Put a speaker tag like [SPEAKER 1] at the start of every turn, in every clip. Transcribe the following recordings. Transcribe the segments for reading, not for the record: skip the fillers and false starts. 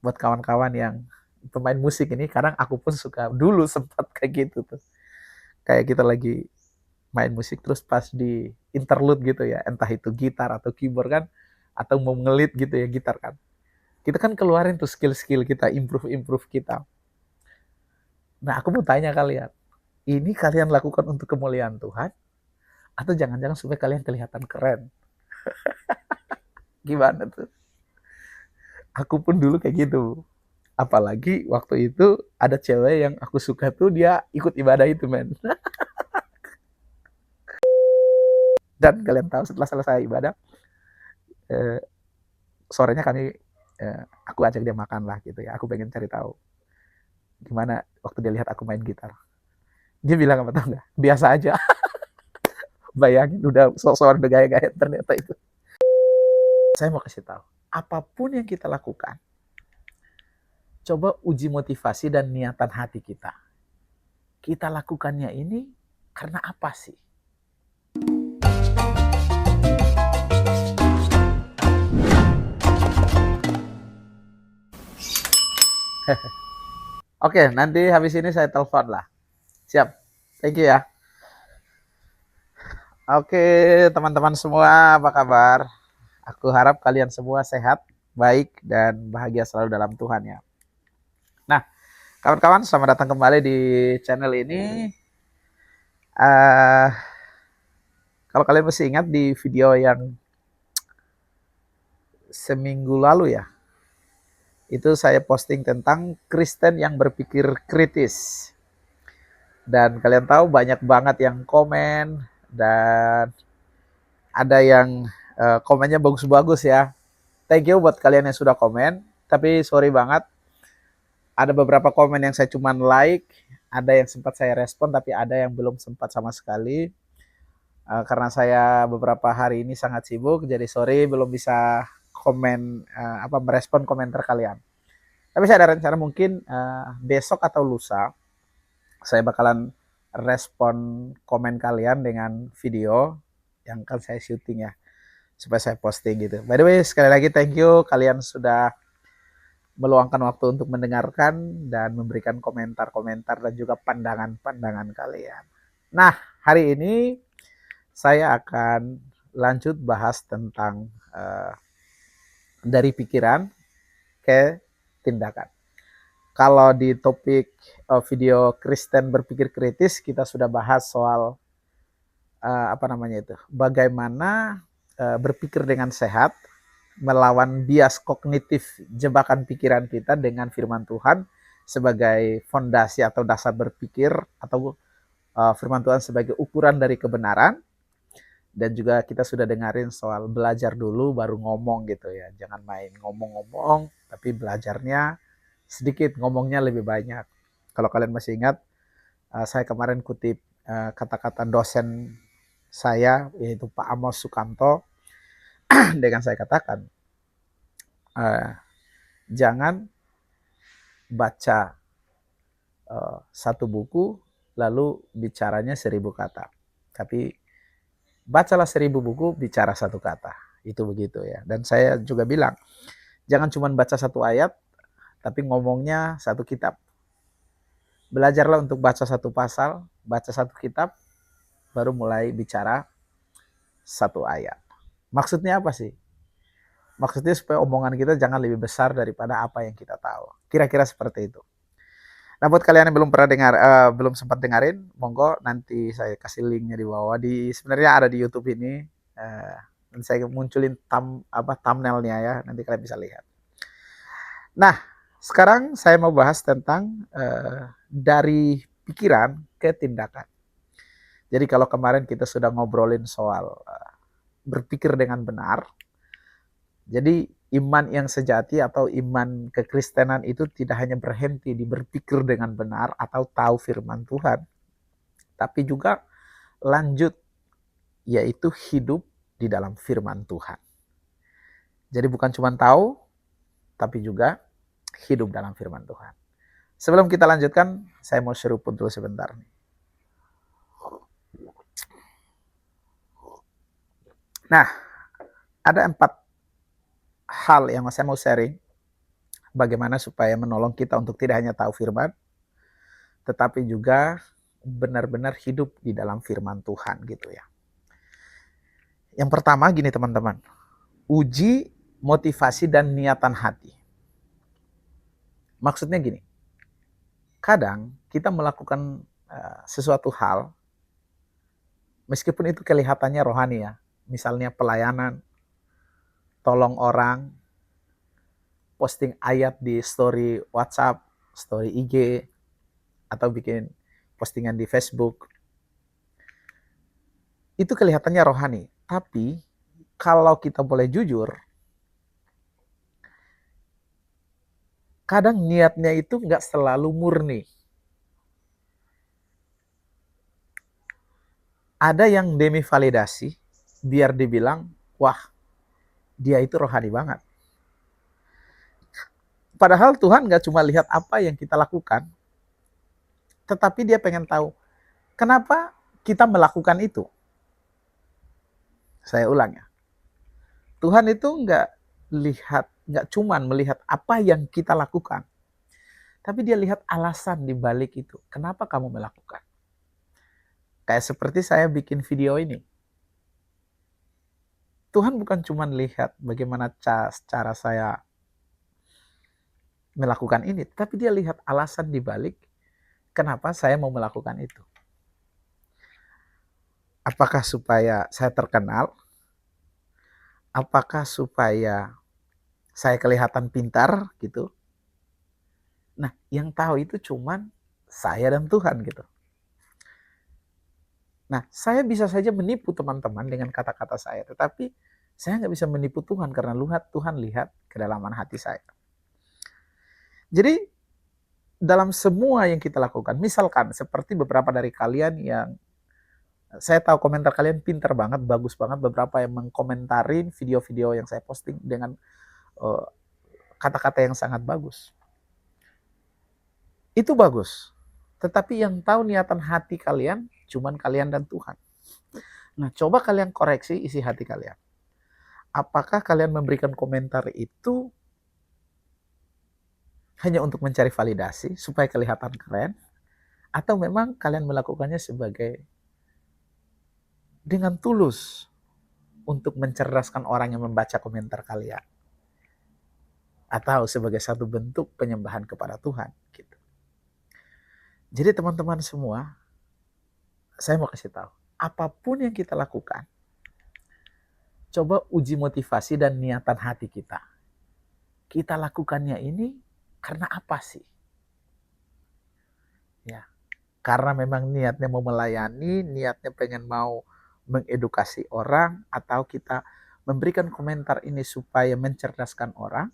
[SPEAKER 1] buat kawan-kawan yang pemain musik ini, kadang aku pun suka dulu sempat kayak gitu tuh. Kayak kita lagi main musik terus pas di interlude gitu ya, entah itu gitar atau keyboard kan, atau mau ngelit gitu ya gitar kan. Kita kan keluarin tuh skill-skill kita, improve-improve kita. Nah, aku mau tanya kalian, ini kalian lakukan untuk kemuliaan Tuhan atau jangan-jangan supaya kalian kelihatan keren? Gimana tuh? Aku pun dulu kayak gitu. Apalagi waktu itu ada cewek yang aku suka tuh dia ikut ibadah itu, men. Dan kalian tahu setelah selesai ibadah, eh, sorenya kami, aku ajak dia makan lah gitu ya. Aku pengen cari tahu gimana waktu dia lihat aku main gitar. Dia bilang apa tau nggak? Biasa aja. Bayangin udah sok-sokan udah gaya-gaya ternyata itu. Saya mau kasih tahu, apapun yang kita lakukan, coba uji motivasi dan niatan hati kita. Kita lakukannya ini karena apa sih? Oke, nanti habis ini saya telepon lah. Siap. Thank you ya. Oke, teman-teman semua, apa kabar? Aku harap kalian semua sehat, baik, dan bahagia selalu dalam Tuhan ya. Nah, kawan-kawan, selamat datang kembali di channel ini. Uh, Kalau kalian masih ingat di video yang seminggu lalu ya, itu saya posting tentang Kristen yang berpikir kritis. Dan kalian tahu banyak banget yang komen dan ada yang komennya bagus-bagus ya. Thank you buat kalian yang sudah komen. Tapi sorry banget, ada beberapa komen yang saya cuman like, ada yang sempat saya respon, tapi ada yang belum sempat sama sekali. Karena saya beberapa hari ini sangat sibuk, jadi sorry belum bisa komen merespon komentar kalian. Tapi saya ada rencana mungkin besok atau lusa saya bakalan respon komen kalian dengan video yang akan saya syuting ya, supaya saya posting gitu. By the way, sekali lagi thank you kalian sudah meluangkan waktu untuk mendengarkan dan memberikan komentar-komentar dan juga pandangan-pandangan kalian. Nah, hari ini saya akan lanjut bahas tentang dari pikiran ke tindakan. Kalau di topik video Kristen berpikir kritis, kita sudah bahas soal bagaimana berpikir dengan sehat, melawan bias kognitif jebakan pikiran kita dengan firman Tuhan sebagai fondasi atau dasar berpikir, atau firman Tuhan sebagai ukuran dari kebenaran. Dan juga kita sudah dengerin soal belajar dulu baru ngomong gitu ya. Jangan main ngomong-ngomong, tapi belajarnya sedikit, ngomongnya lebih banyak. Kalau kalian masih ingat, saya kemarin kutip kata-kata dosen saya, yaitu Pak Amos Sukamto, dengan saya katakan, jangan baca satu buku lalu bicaranya 1000 kata, tapi bacalah 1000 buku, bicara satu kata. Itu begitu ya. Dan saya juga bilang, jangan cuma baca satu ayat, tapi ngomongnya satu kitab. Belajarlah untuk baca satu pasal, baca satu kitab, baru mulai bicara satu ayat. Maksudnya apa sih? Maksudnya supaya omongan kita jangan lebih besar daripada apa yang kita tahu. Kira-kira seperti itu. Nah, buat kalian yang belum pernah dengar, belum sempat dengerin, monggo nanti saya kasih linknya di bawah. Sebenarnya ada di YouTube ini, dan saya munculin thumbnailnya ya, nanti kalian bisa lihat. Nah, sekarang saya mau bahas tentang dari pikiran ke tindakan. Jadi kalau kemarin kita sudah ngobrolin soal berpikir dengan benar, jadi iman yang sejati atau iman kekristenan itu tidak hanya berhenti di berpikir dengan benar atau tahu firman Tuhan, tapi juga lanjut, yaitu hidup di dalam firman Tuhan. Jadi bukan cuma tahu, tapi juga hidup dalam firman Tuhan. Sebelum kita lanjutkan, saya mau seruput dulu sebentar nih. Nah, ada 4 hal yang saya mau sharing bagaimana supaya menolong kita untuk tidak hanya tahu firman, tetapi juga benar-benar hidup di dalam firman Tuhan gitu ya. Yang pertama gini teman-teman, uji motivasi dan niatan hati. Maksudnya gini, kadang kita melakukan sesuatu hal, meskipun itu kelihatannya rohani ya, misalnya pelayanan, tolong orang, posting ayat di story WhatsApp, story IG, atau bikin postingan di Facebook. Itu kelihatannya rohani. Tapi kalau kita boleh jujur, kadang niatnya itu nggak selalu murni. Ada yang demi validasi, biar dibilang, wah dia itu rohani banget. Padahal Tuhan nggak cuma lihat apa yang kita lakukan, tetapi dia pengen tahu, kenapa kita melakukan itu. Saya ulang ya. Tuhan itu nggak cuman melihat apa yang kita lakukan, tapi dia lihat alasan di balik itu. Kenapa kamu melakukan? Kayak seperti saya bikin video ini. Tuhan bukan cuma lihat bagaimana cara saya melakukan ini, tapi dia lihat alasan di balik kenapa saya mau melakukan itu. Apakah supaya saya terkenal? Apakah supaya saya kelihatan pintar gitu? Nah, yang tahu itu cuman saya dan Tuhan gitu. Nah, saya bisa saja menipu teman-teman dengan kata-kata saya, tetapi saya nggak bisa menipu Tuhan karena Tuhan lihat kedalaman hati saya. Jadi, dalam semua yang kita lakukan, misalkan seperti beberapa dari kalian yang saya tahu komentar kalian pintar banget, bagus banget, beberapa yang mengkomentarin video-video yang saya posting dengan kata-kata yang sangat bagus. Itu bagus. Tetapi yang tahu niatan hati kalian, cuman kalian dan Tuhan. Nah, coba kalian koreksi isi hati kalian. Apakah kalian memberikan komentar itu hanya untuk mencari validasi, supaya kelihatan keren, atau memang kalian melakukannya sebagai dengan tulus untuk mencerdaskan orang yang membaca komentar kalian, atau sebagai satu bentuk penyembahan kepada Tuhan gitu. Jadi teman-teman semua, saya mau kasih tahu, apapun yang kita lakukan, coba uji motivasi dan niatan hati kita. Kita lakukannya ini karena apa sih? Ya, karena memang niatnya mau melayani, niatnya pengen mau mengedukasi orang, atau kita memberikan komentar ini supaya mencerdaskan orang,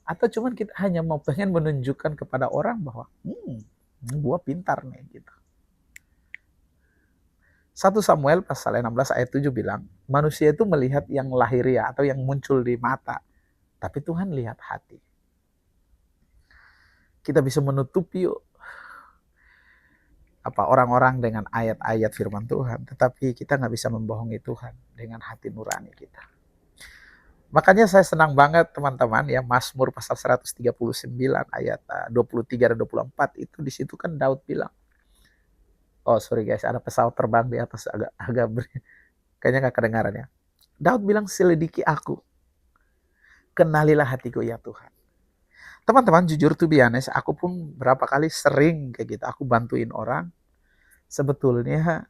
[SPEAKER 1] atau cuman kita hanya mau pengen menunjukkan kepada orang bahwa gua pintar nih gitu. 1 Samuel pasal 16 ayat 7 bilang, manusia itu melihat yang lahiriah atau yang muncul di mata, tapi Tuhan lihat hati. Kita bisa menutupi orang-orang dengan ayat-ayat firman Tuhan, tetapi kita nggak bisa membohongi Tuhan dengan hati nurani kita. Makanya saya senang banget teman-teman ya, Mazmur pasal 139 ayat 23 dan 24 itu, di situ kan Daud bilang, oh sorry guys, ada pesawat terbang di atas, kayaknya nggak kedengaran ya. Daud bilang, selidiki aku, kenalilah hatiku ya Tuhan. Teman-teman, jujur tuh biasa, aku pun berapa kali sering kayak gitu, aku bantuin orang, sebetulnya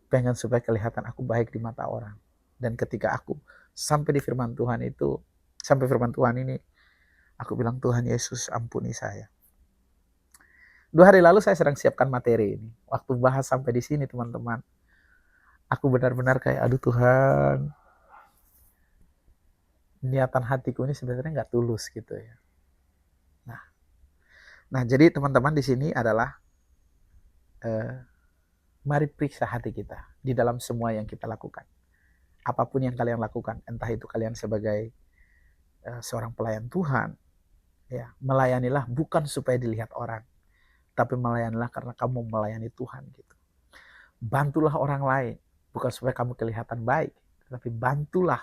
[SPEAKER 1] pengen supaya kelihatan aku baik di mata orang. Dan ketika aku sampai di firman Tuhan itu, sampai firman Tuhan ini, aku bilang, Tuhan Yesus ampuni saya. 2 hari lalu saya sedang siapkan materi ini. Waktu bahas sampai di sini teman-teman, aku benar-benar kayak, aduh Tuhan, niatan hatiku ini sebenarnya nggak tulus gitu ya. Nah jadi teman-teman di sini adalah mari periksa hati kita di dalam semua yang kita lakukan. Apapun yang kalian lakukan, entah itu kalian sebagai seorang pelayan Tuhan, ya, melayanilah bukan supaya dilihat orang, tapi melayanilah karena kamu melayani Tuhan gitu. Bantulah orang lain, bukan supaya kamu kelihatan baik, tapi bantulah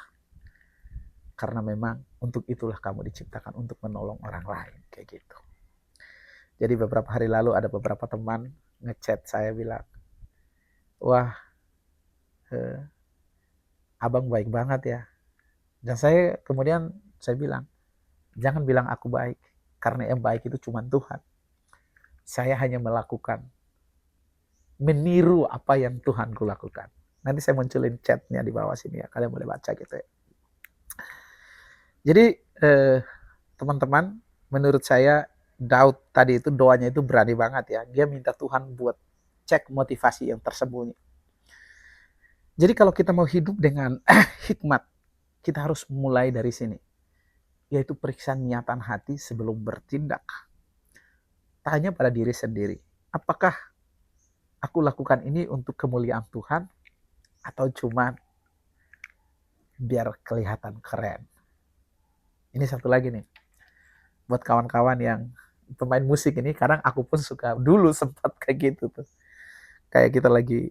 [SPEAKER 1] karena memang Untuk itulah kamu diciptakan, untuk menolong orang lain, kayak gitu. Jadi beberapa hari lalu ada beberapa teman ngechat saya bilang, wah, abang baik banget ya. Dan saya kemudian saya bilang, jangan bilang aku baik, karena yang baik itu cuma Tuhan. Saya hanya meniru apa yang Tuhanku lakukan. Nanti saya munculin chatnya di bawah sini ya, kalian boleh baca gitu ya. Jadi teman-teman, menurut saya Daud tadi itu doanya itu berani banget ya. Dia minta Tuhan buat cek motivasi yang tersembunyi. Jadi kalau kita mau hidup dengan hikmat, kita harus mulai dari sini. Yaitu periksa niatan hati sebelum bertindak. Tanya pada diri sendiri, apakah aku lakukan ini untuk kemuliaan Tuhan atau cuma biar kelihatan keren? Ini satu lagi nih, buat kawan-kawan yang pemain musik ini, kadang aku pun suka, dulu sempat kayak gitu tuh. Kayak kita lagi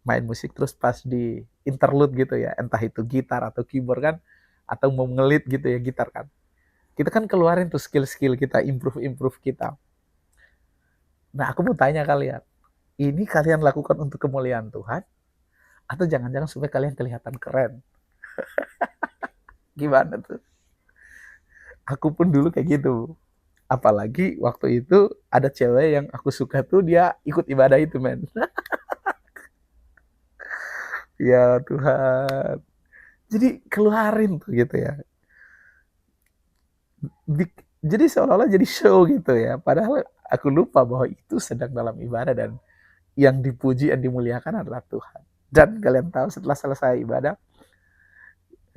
[SPEAKER 1] main musik terus pas di interlude gitu ya, entah itu gitar atau keyboard kan, atau mau ngelit gitu ya gitar kan. Kita kan keluarin tuh skill-skill kita, improve kita. Nah aku mau tanya kalian, ini kalian lakukan untuk kemuliaan Tuhan, atau jangan-jangan supaya kalian kelihatan keren? Gimana tuh? Aku pun dulu kayak gitu. Apalagi waktu itu ada cewek yang aku suka tuh, dia ikut ibadah itu, men. Ya Tuhan. Jadi keluarin tuh gitu ya. Jadi seolah-olah jadi show gitu ya. Padahal aku lupa bahwa itu sedang dalam ibadah, dan yang dipuji, yang dimuliakan adalah Tuhan. Dan kalian tahu setelah selesai ibadah,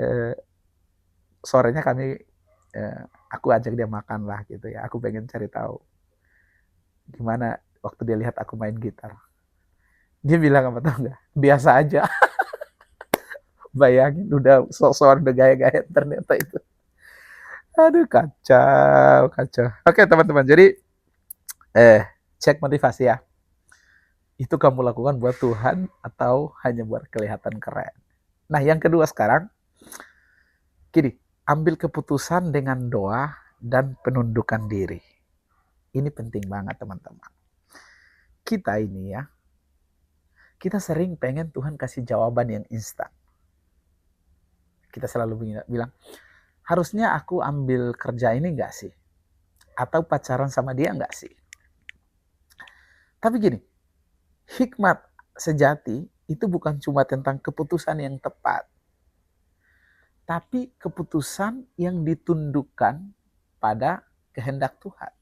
[SPEAKER 1] eh, sorenya kami, aku ajak dia makan lah gitu ya. Aku pengen cari tahu gimana waktu dia lihat aku main gitar. Dia bilang apa tau nggak? Biasa aja. Bayangin udah sok-sokan udah gaya-gaya, ternyata itu. Aduh kacau, kacau. Oke teman-teman, jadi cek motivasi ya. Itu kamu lakukan buat Tuhan atau hanya buat kelihatan keren? Nah yang kedua sekarang, gini, ambil keputusan dengan doa dan penundukan diri. Ini penting banget teman-teman. Kita ini ya, kita sering pengen Tuhan kasih jawaban yang instan. Kita selalu bilang, harusnya aku ambil kerja ini gak sih? Atau pacaran sama dia gak sih? Tapi gini, hikmat sejati itu bukan cuma tentang keputusan yang tepat, tapi keputusan yang ditundukkan pada kehendak Tuhan.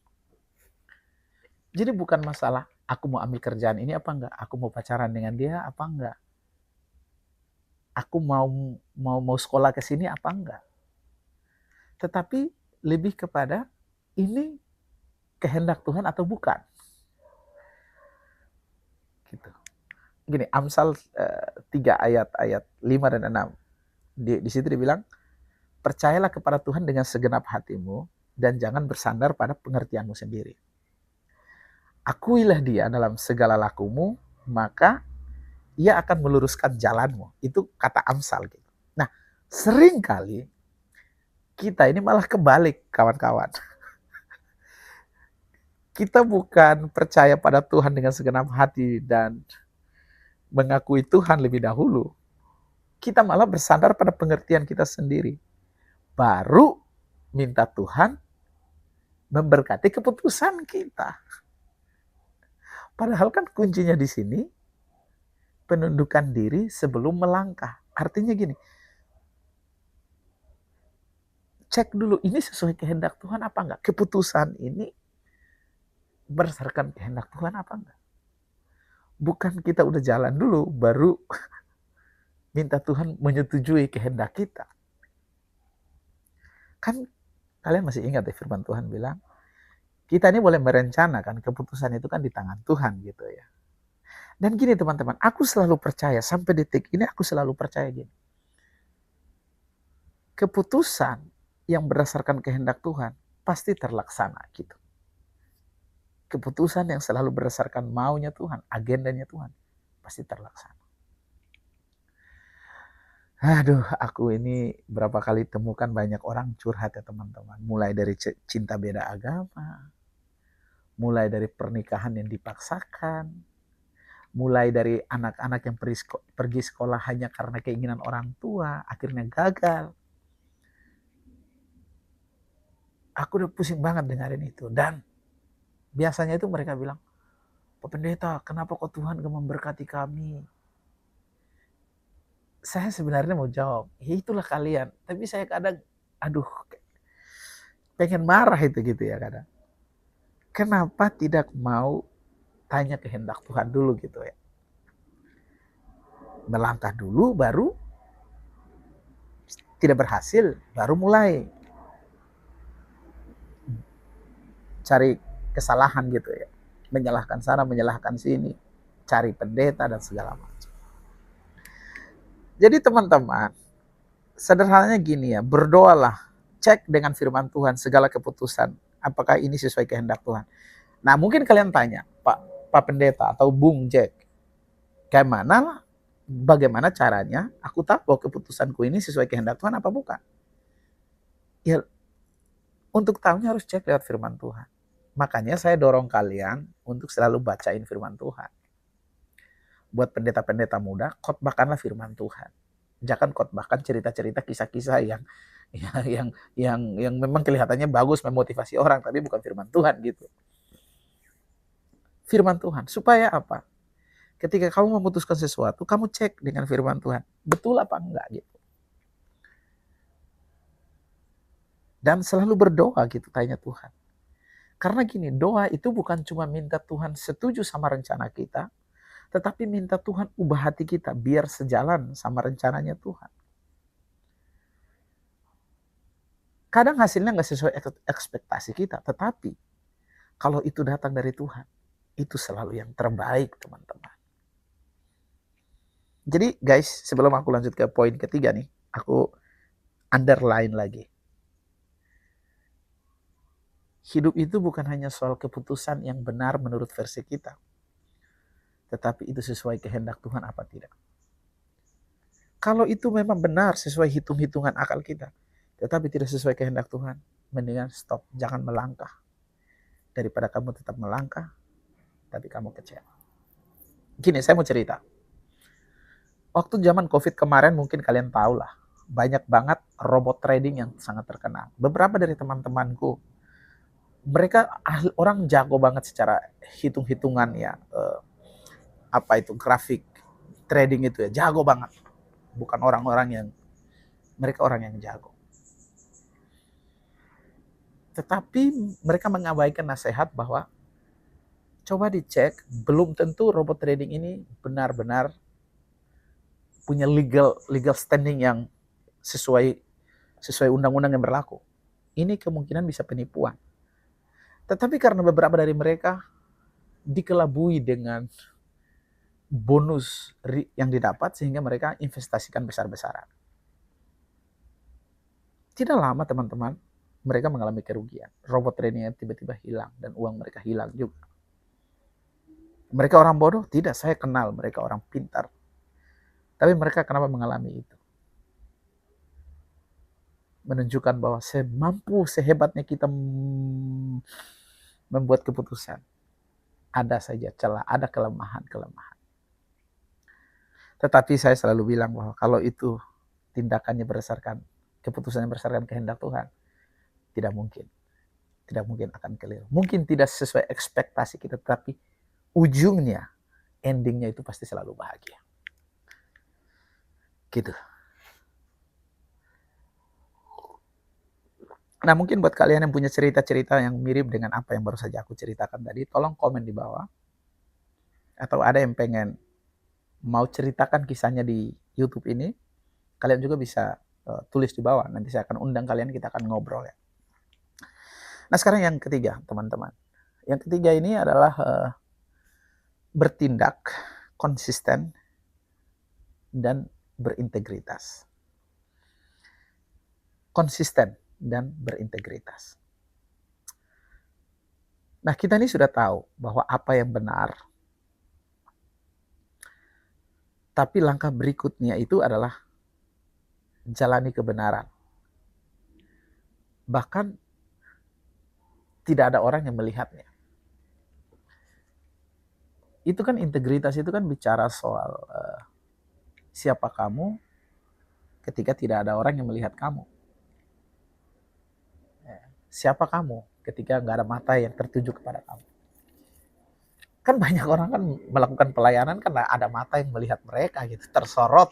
[SPEAKER 1] Jadi bukan masalah aku mau ambil kerjaan ini apa enggak, aku mau pacaran dengan dia apa enggak, aku mau sekolah ke sini apa enggak. Tetapi lebih kepada ini kehendak Tuhan atau bukan. Gitu. Gini, Amsal 3 ayat 5 dan 6. Di situ dibilang, percayalah kepada Tuhan dengan segenap hatimu dan jangan bersandar pada pengertianmu sendiri. Akuilah dia dalam segala lakumu, maka ia akan meluruskan jalanmu. Itu kata Amsal gitu. Nah, sering kali kita ini malah kebalik, kawan-kawan. Kita bukan percaya pada Tuhan dengan segenap hati dan mengakui Tuhan lebih dahulu. Kita malah bersandar pada pengertian kita sendiri. Baru minta Tuhan memberkati keputusan kita. Padahal kan kuncinya di sini, penundukan diri sebelum melangkah. Artinya gini, cek dulu ini sesuai kehendak Tuhan apa enggak? Keputusan ini berdasarkan kehendak Tuhan apa enggak? Bukan kita udah jalan dulu, baru minta Tuhan menyetujui kehendak kita. Kan kalian masih ingat ya firman Tuhan bilang, kita ini boleh merencanakan, keputusan itu kan di tangan Tuhan gitu ya. Dan gini teman-teman, aku selalu percaya, sampai detik ini aku selalu percaya gini. Keputusan yang berdasarkan kehendak Tuhan pasti terlaksana gitu. Keputusan yang selalu berdasarkan maunya Tuhan, agendanya Tuhan, pasti terlaksana. Aduh, aku ini berapa kali temukan banyak orang curhat ya teman-teman. Mulai dari cinta beda agama, mulai dari pernikahan yang dipaksakan, mulai dari anak-anak yang pergi sekolah hanya karena keinginan orang tua, akhirnya gagal. Aku udah pusing banget dengerin itu. Dan biasanya itu mereka bilang, Pak Pendeta, kenapa kok Tuhan gak memberkati kami? Saya sebenarnya mau jawab, ya itulah kalian. Tapi saya kadang, aduh, pengen marah itu gitu ya kadang. Kenapa tidak mau tanya kehendak Tuhan dulu gitu ya. Melangkah dulu baru tidak berhasil, baru mulai cari kesalahan gitu ya. Menyalahkan sana, menyalahkan sini, cari pendeta dan segala macam. Jadi teman-teman, sederhananya gini ya, berdoalah, cek dengan firman Tuhan segala keputusan, apakah ini sesuai kehendak Tuhan. Nah mungkin kalian tanya, Pak Pendeta atau Bung Jack, bagaimana caranya aku tahu bahwa keputusanku ini sesuai kehendak Tuhan apa bukan? Ya, untuk tahunya harus cek lewat firman Tuhan. Makanya saya dorong kalian untuk selalu bacain firman Tuhan. Buat pendeta-pendeta muda, khotbahkanlah firman Tuhan. Jangan khotbahkan cerita-cerita kisah-kisah yang memang kelihatannya bagus memotivasi orang, tapi bukan firman Tuhan gitu. Firman Tuhan, supaya apa? Ketika kamu memutuskan sesuatu, kamu cek dengan firman Tuhan, betul apa enggak gitu. Dan selalu berdoa gitu, tanya Tuhan. Karena gini, doa itu bukan cuma minta Tuhan setuju sama rencana kita, tetapi minta Tuhan ubah hati kita biar sejalan sama rencananya Tuhan. Kadang hasilnya nggak sesuai ekspektasi kita, tetapi kalau itu datang dari Tuhan, itu selalu yang terbaik teman-teman. Jadi guys, sebelum aku lanjut ke poin ketiga nih, aku underline lagi. Hidup itu bukan hanya soal keputusan yang benar menurut versi kita, tetapi itu sesuai kehendak Tuhan apa tidak. Kalau itu memang benar sesuai hitung-hitungan akal kita, tetapi tidak sesuai kehendak Tuhan, mendingan stop, jangan melangkah. Daripada kamu tetap melangkah, tapi kamu kecewa. Gini, saya mau cerita. Waktu zaman COVID kemarin mungkin kalian tahu lah, banyak banget robot trading yang sangat terkenal. Beberapa dari teman-temanku, mereka orang jago banget secara hitung-hitungan ya, apa itu grafik trading itu ya, jago banget. Bukan orang-orang yang, mereka orang yang jago. Tetapi mereka mengabaikan nasihat bahwa coba dicek, belum tentu robot trading ini benar-benar punya legal standing yang sesuai undang-undang yang berlaku. Ini kemungkinan bisa penipuan. Tetapi karena beberapa dari mereka dikelabui dengan bonus yang didapat sehingga mereka investasikan besar-besaran. Tidak lama teman-teman, mereka mengalami kerugian. Robot tradingnya tiba-tiba hilang dan uang mereka hilang juga. Mereka orang bodoh? Tidak, saya kenal mereka orang pintar. Tapi mereka kenapa mengalami itu? Menunjukkan bahwa semampu, sehebatnya kita membuat keputusan, ada saja celah, ada kelemahan-kelemahan. Tetapi saya selalu bilang bahwa kalau itu tindakannya berdasarkan, keputusannya berdasarkan kehendak Tuhan, tidak mungkin. Tidak mungkin akan keliru. Mungkin tidak sesuai ekspektasi kita, tapi ujungnya, endingnya itu pasti selalu bahagia. Gitu. Nah mungkin buat kalian yang punya cerita-cerita yang mirip dengan apa yang baru saja aku ceritakan tadi, tolong komen di bawah. Atau ada yang pengen mau ceritakan kisahnya di YouTube ini, kalian juga bisa tulis di bawah. Nanti saya akan undang kalian, kita akan ngobrol ya. Nah sekarang yang ketiga teman-teman. Yang ketiga ini adalah bertindak konsisten dan berintegritas. Konsisten dan berintegritas. Nah kita ini sudah tahu bahwa apa yang benar. Tapi langkah berikutnya itu adalah jalani kebenaran. Bahkan tidak ada orang yang melihatnya. Itu kan integritas itu kan bicara soal siapa kamu ketika tidak ada orang yang melihat kamu. Siapa kamu ketika nggak ada mata yang tertuju kepada kamu. Kan banyak orang kan melakukan pelayanan karena ada mata yang melihat mereka gitu, tersorot,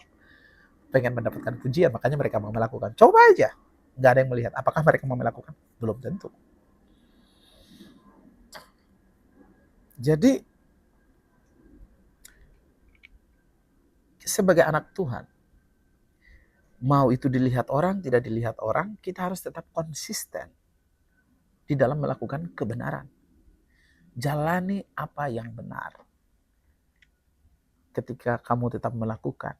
[SPEAKER 1] pengen mendapatkan pujian, makanya mereka mau melakukan. Coba aja, nggak ada yang melihat. Apakah mereka mau melakukan? Belum tentu. Jadi sebagai anak Tuhan, mau itu dilihat orang, tidak dilihat orang, kita harus tetap konsisten di dalam melakukan kebenaran. Jalani apa yang benar. Ketika kamu tetap melakukan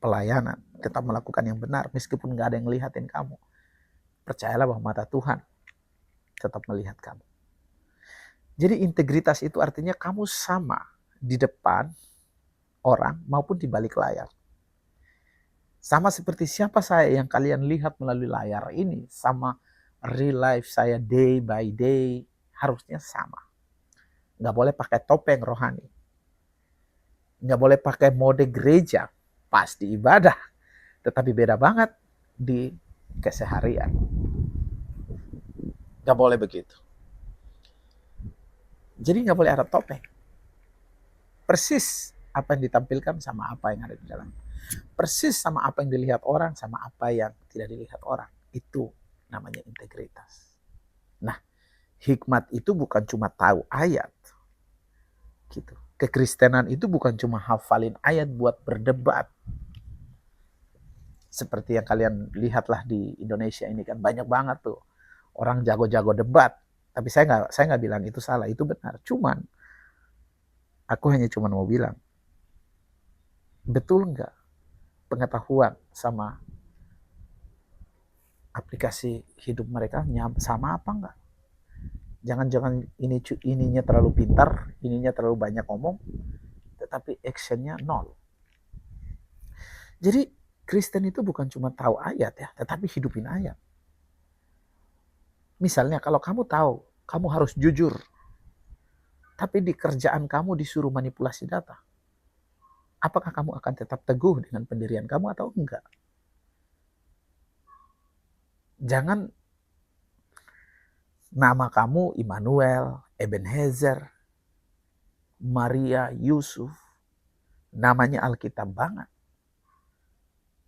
[SPEAKER 1] pelayanan, tetap melakukan yang benar, meskipun nggak ada yang ngelihatin kamu, percayalah bahwa mata Tuhan tetap melihat kamu. Jadi integritas itu artinya kamu sama di depan orang maupun di balik layar. Sama seperti siapa saya yang kalian lihat melalui layar ini, sama real life saya day by day, harusnya sama. Nggak boleh pakai topeng rohani. Nggak boleh pakai mode gereja, pas di ibadah. Tetapi beda banget di keseharian. Nggak boleh begitu. Jadi nggak boleh ada topeng. Persis apa yang ditampilkan sama apa yang ada di dalam. Persis sama apa yang dilihat orang, sama apa yang tidak dilihat orang. Itu namanya integritas. Nah, hikmat itu bukan cuma tahu ayat. Gitu. Kekristenan itu bukan cuma hafalin ayat buat berdebat. Seperti yang kalian lihatlah di Indonesia ini kan banyak banget tuh orang jago-jago debat. Tapi saya nggak bilang itu salah, itu benar. Cuman aku hanya cuma mau bilang, betul nggak pengetahuan sama aplikasi hidup mereka sama apa enggak? Jangan-jangan ininya terlalu pintar, ininya terlalu banyak ngomong, tetapi actionnya nol. Jadi Kristen itu bukan cuma tahu ayat ya, tetapi hidupin ayat. Misalnya kalau kamu tahu, kamu harus jujur, tapi di kerjaan kamu disuruh manipulasi data, apakah kamu akan tetap teguh dengan pendirian kamu atau enggak? Jangan nama kamu Immanuel, Ebenezer, Maria, Yusuf, namanya Alkitab banget.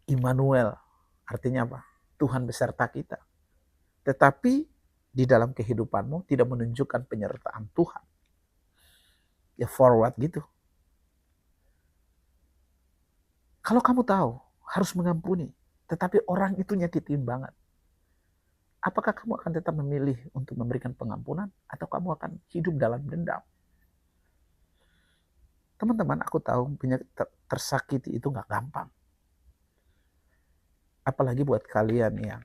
[SPEAKER 1] Immanuel artinya apa? Tuhan beserta kita. Tetapi di dalam kehidupanmu tidak menunjukkan penyertaan Tuhan. Ya forward gitu. Kalau kamu tahu harus mengampuni, tetapi orang itu nyakitin banget. Apakah kamu akan tetap memilih untuk memberikan pengampunan atau kamu akan hidup dalam dendam? Teman-teman, aku tahu tersakiti itu gak gampang. Apalagi buat kalian yang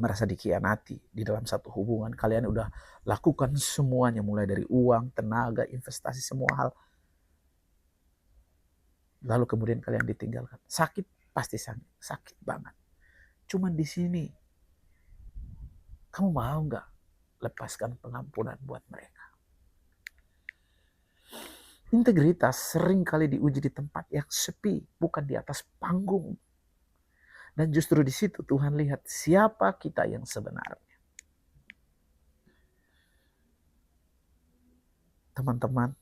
[SPEAKER 1] merasa dikhianati di dalam satu hubungan. Kalian udah lakukan semuanya, mulai dari uang, tenaga, investasi, semua hal. Lalu kemudian kalian ditinggalkan. Sakit, pasti sakit banget. Cuman di sini, kamu mau gak lepaskan pengampunan buat mereka? Integritas sering kali diuji di tempat yang sepi, bukan di atas panggung. Dan justru di situ Tuhan lihat siapa kita yang sebenarnya. Teman-teman,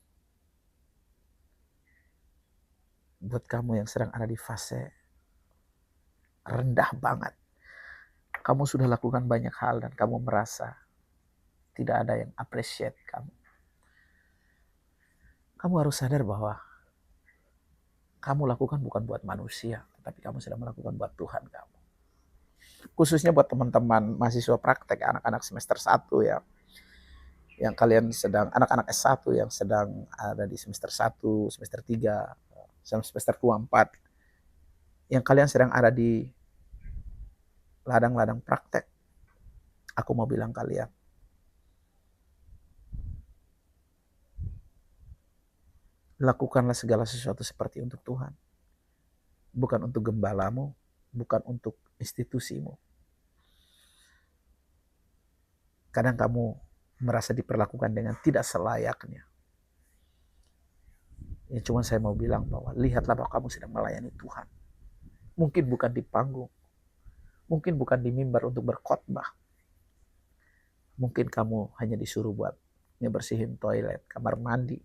[SPEAKER 1] buat kamu yang sedang ada di fase rendah banget, kamu sudah lakukan banyak hal dan kamu merasa tidak ada yang appreciate kamu. Kamu harus sadar bahwa kamu lakukan bukan buat manusia, tetapi kamu sedang melakukan buat Tuhan kamu. Khususnya buat teman-teman mahasiswa praktek, anak-anak semester 1 ya, yang kalian sedang, anak-anak S1 yang sedang ada di semester 1, semester 3, semester 2, 4, yang kalian sedang ada di ladang-ladang praktek. Aku mau bilang kalian, lakukanlah segala sesuatu seperti untuk Tuhan. Bukan untuk gembalamu, bukan untuk institusimu. Kadang kamu merasa diperlakukan dengan tidak selayaknya. Ya cuma saya mau bilang bahwa lihatlah bahwa kamu sedang melayani Tuhan. Mungkin bukan di panggung, mungkin bukan di mimbar untuk berkhotbah. Mungkin kamu hanya disuruh buat ngebersihin toilet, kamar mandi.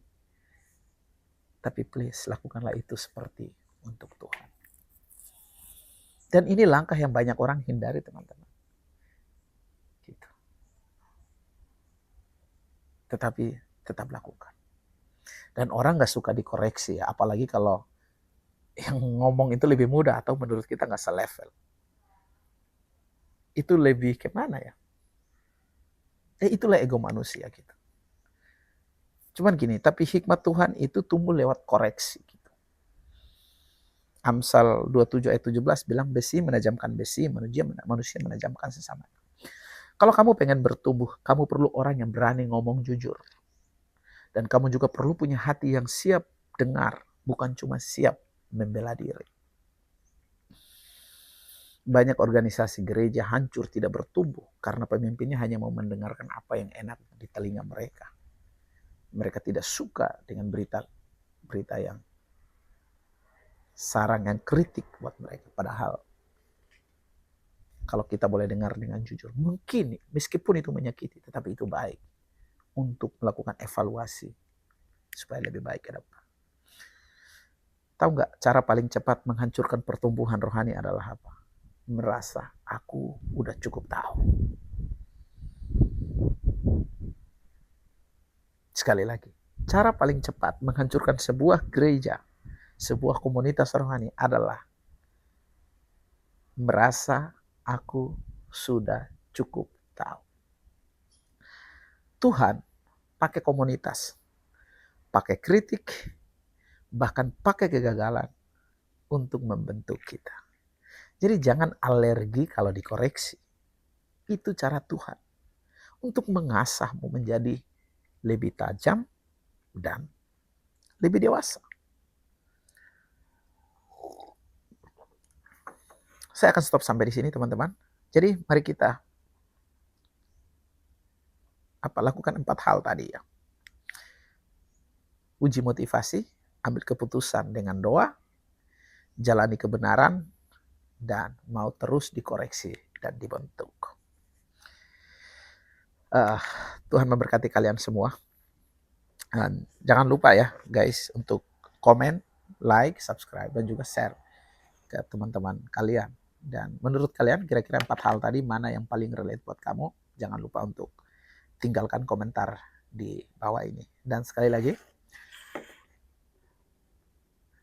[SPEAKER 1] Tapi please, lakukanlah itu seperti untuk Tuhan. Dan ini langkah yang banyak orang hindari, teman-teman. Gitu. Tetapi tetap lakukan. Dan orang gak suka dikoreksi ya, apalagi kalau yang ngomong itu lebih mudah atau menurut kita gak selevel. Itu lebih kemana ya? Itulah ego manusia gitu. Cuman gini, tapi hikmat Tuhan itu tumbuh lewat koreksi. Gitu. Amsal 27 ayat 17 bilang besi menajamkan besi, manusia menajamkan sesama. Kalau kamu pengen bertumbuh, kamu perlu orang yang berani ngomong jujur. Dan kamu juga perlu punya hati yang siap dengar, bukan cuma siap membela diri. Banyak organisasi gereja hancur tidak bertumbuh karena pemimpinnya hanya mau mendengarkan apa yang enak di telinga mereka. Mereka tidak suka dengan berita yang sarang yang kritik buat mereka. Padahal kalau kita boleh dengar dengan jujur, mungkin meskipun itu menyakiti, tetapi itu baik untuk melakukan evaluasi supaya lebih baik ke depan. Tahu nggak cara paling cepat menghancurkan pertumbuhan rohani adalah apa? Merasa aku udah cukup tahu. Sekali lagi, cara paling cepat menghancurkan sebuah gereja, sebuah komunitas rohani adalah merasa aku sudah cukup tahu. Tuhan pakai komunitas, pakai kritik, bahkan pakai kegagalan untuk membentuk kita. Jadi jangan alergi kalau dikoreksi. Itu cara Tuhan untuk mengasahmu menjadi lebih tajam dan lebih dewasa. Saya akan stop sampai di sini, teman-teman. Jadi mari kita lakukan 4 hal tadi ya. Uji motivasi, ambil keputusan dengan doa, jalani kebenaran, dan mau terus dikoreksi dan dibentuk. Tuhan memberkati kalian semua. Dan jangan lupa ya guys untuk komen, like, subscribe, dan juga share ke teman-teman kalian. Dan menurut kalian kira-kira 4 hal tadi mana yang paling relate buat kamu? Jangan lupa untuk tinggalkan komentar di bawah ini. Dan sekali lagi,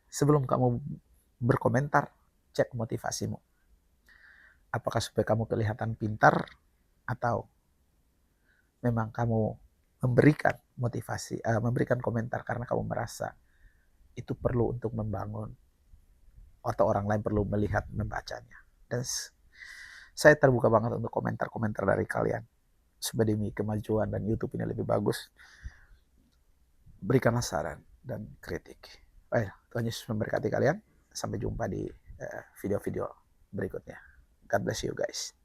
[SPEAKER 1] sebelum kamu berkomentar, cek motivasimu. Apakah supaya kamu kelihatan pintar atau memang kamu memberikan motivasi, memberikan komentar karena kamu merasa itu perlu untuk membangun atau orang lain perlu melihat, membacanya. Dan saya terbuka banget untuk komentar-komentar dari kalian. Supaya demi kemajuan dan YouTube ini lebih bagus, berikanlah saran dan kritik. Tuhan Yesus memberkati kalian. Sampai jumpa di video-video berikutnya. God bless you guys.